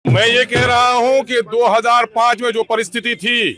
मैं ये कह रहा हूं कि 2005 में जो परिस्थिति थी,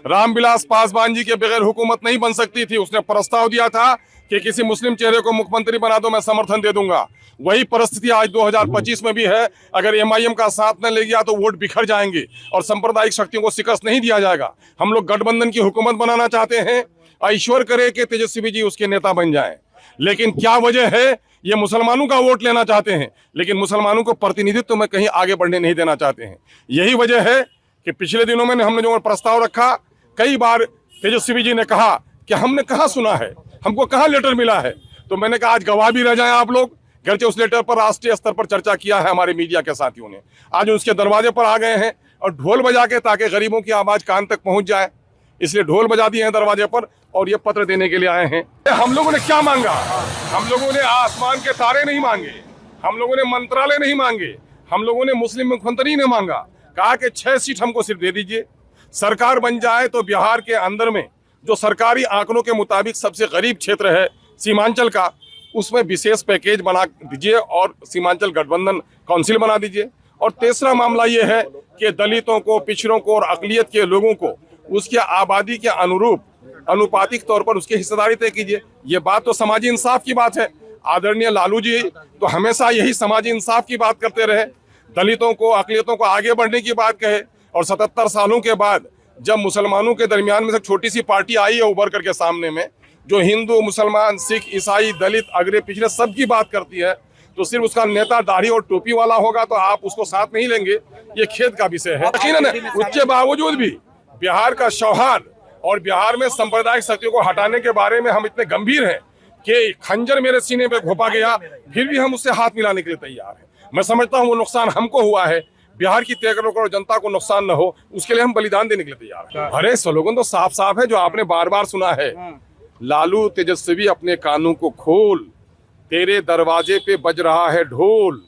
रामविलास पासवान जी के बगैर हुकूमत नहीं बन सकती थी। उसने प्रस्ताव दिया था कि किसी मुस्लिम चेहरे को मुख्यमंत्री बना दो, मैं समर्थन दे दूंगा। वही परिस्थिति आज 2025 में भी है। अगर एमआईएम का साथ न ले गया तो वोट बिखर जाएंगे और सांप्रदायिक शक्तियों को शिकस्त नहीं दिया जाएगा। हम लोग गठबंधन की हुकूमत बनाना चाहते हैं। ईश्वर करे कि तेजस्वी जी उसके नेता बन जाएं। लेकिन क्या वजह है? ये मुसलमानों का वोट लेना चाहते हैं, लेकिन मुसलमानों को प्रतिनिधित्व में कहीं आगे बढ़ने नहीं देना चाहते हैं। यही वजह है कि पिछले दिनों में हमने जो प्रस्ताव रखा, कई बार तेजस्वी जी ने कहा कि हमने कहाँ सुना है, हमको कहाँ लेटर मिला है। तो मैंने कहा आज गवाह भी रह जाएं आप लोग। गर्चे उस लेटर पर राष्ट्रीय स्तर पर चर्चा किया है हमारे मीडिया के साथियों ने। आज उसके दरवाजे पर आ गए हैं और ढोल बजा के, ताकि गरीबों की आवाज कान तक पहुंच जाए, इसलिए ढोल बजा दिए हैं दरवाजे पर और ये पत्र देने के लिए आए हैं। हम लोगों ने क्या मांगा? हम लोगों ने आसमान के तारे नहीं मांगे, हम लोगों ने मंत्रालय नहीं मांगे, हम लोगों ने मुस्लिम मुख्यमंत्री ने मांगा। कहा कि 6 सीट हमको सिर्फ दे दीजिए, सरकार बन जाए तो बिहार के अंदर में जो सरकारी आंकड़ों के मुताबिक सबसे गरीब क्षेत्र है सीमांचल का, उसमें विशेष पैकेज बना दीजिए और सीमांचल गठबंधन काउंसिल बना दीजिए। और तीसरा मामला ये है कि दलितों को, पिछड़ों को और अकलियत के लोगों को उसके आबादी के अनुरूप अनुपातिक तौर पर उसकी हिस्सेदारी तय कीजिए। ये बात तो समाजी इंसाफ की बात है। आदरणीय लालू जी तो हमेशा यही समाजी इंसाफ की बात करते रहे, दलितों को, अकलियतों को आगे बढ़ने की बात कहे। और 77 सालों के बाद जब मुसलमानों के दरमियान में से छोटी सी पार्टी आई है उभर करके सामने में, जो हिंदू, मुसलमान, सिख, ईसाई, दलित, अगड़े पिछड़े सब की बात करती है, तो सिर्फ उसका नेता दाढ़ी और टोपी वाला होगा तो आप उसको साथ नहीं लेंगे, ये खेद का विषय है। यकीनन उसके बावजूद भी बिहार का सौहार्द और बिहार में सांप्रदायिक शक्तियों को हटाने के बारे में हम इतने गंभीर हैं कि खंजर मेरे सीने पे घोंपा गया, फिर भी हम उससे हाथ मिलाने के लिए तैयार हैं। मैं समझता हूँ वो नुकसान हमको हुआ है, बिहार की 13 करोड़ जनता को नुकसान न हो, उसके लिए हम बलिदान देने के लिए तैयार हैं। अरे स्लोगन तो साफ साफ है जो आपने बार बार सुना है, लालू तेजस्वी अपने कानों को खोल, तेरे दरवाजे पे बज रहा है ढोल।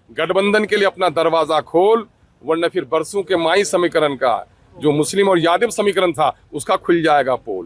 गठबंधन के लिए अपना दरवाजा खोल, वरना फिर बरसों के माई समीकरण का, जो मुस्लिम और यादव समीकरण था, उसका खुल जाएगा पोल।